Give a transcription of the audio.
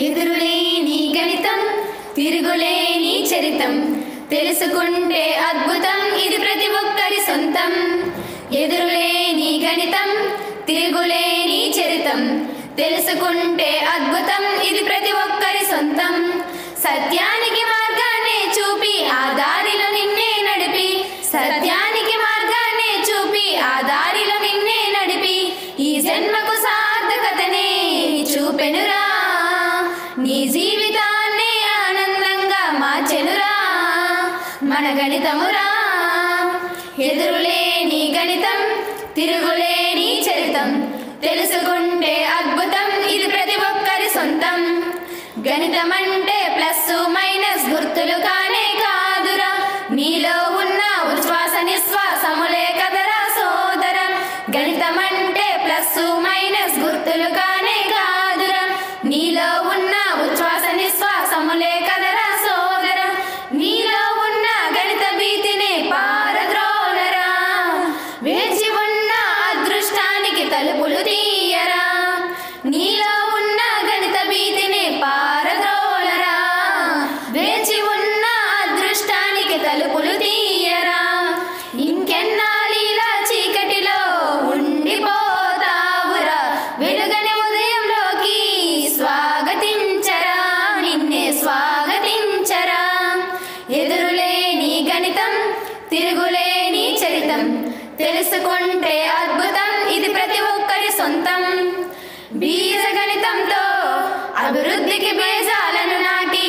ఎదురులేని గణితం తిరుగులేని చరితం తెలుసుకుంటే అద్భుతం ఇది ప్రతి ఒక్కరి సొంతం. ఎదురులేని గణితం తిరుగులేని చరితం తెలుసుకుంటే అద్భుతం ఇది ప్రతి ఒక్కరి సొంతం. సత్యానికి మార్గాన్ని చూపి ఆ దారిలో నిన్నే నడిపి సత్యానికి మార్గాన్ని చూపి ఆ దారిలో నిన్నే నడిపి ఈ జన్మకు సార్థకతనే చూపెనురా. నీ జీవితాన్ని ఆనందంగా మార్చెనురా మన గణితమురా. ఎదురులేని గణితం తిరుగులేని చరితం తెలుసుకుంటే అద్భుతం ఇది ప్రతి ఒక్కరి సొంతం. గణితం అంటే ప్లస్ మైనస్ గుర్తులు కానే కాదురా, నీలో ఉన్న ఉచ్ఛ్వాస నిశ్వాసములే కదరా సోదర. గణితం అంటే ప్లస్ మైనస్ గుర్తులు కానే కాదురా, నీలో ఉన్న ఉచ్ఛ్వాస నిశ్వాసములే కదరా సోదర. నీలో ఉన్న గణిత భీతిని పారద్రోలరా, వేచి ఉన్న అదృష్టానికి తలుపులు తీయరా. నీలో ఉన్న గణిత భీతిని పారద్రోలరా, వేచి ఉన్న అదృష్టానికి తలుపులు తీయరా. ఇంకెన్నాళ్ళీలా చీకటిలో ఉండిపోతావురా, వెలుగని ఉదయంలోకి స్వాగతించరా, నిన్నే స్వాగతించరా. ఎదురులేని గణితం తిరుగులేని చరితం తెలుసుకుంటే అద్భుతం ఇది ప్రతి ఒక్కరి సొంతం. బీజ గణితంతో అభివృద్ధికి బీజాలను నాటి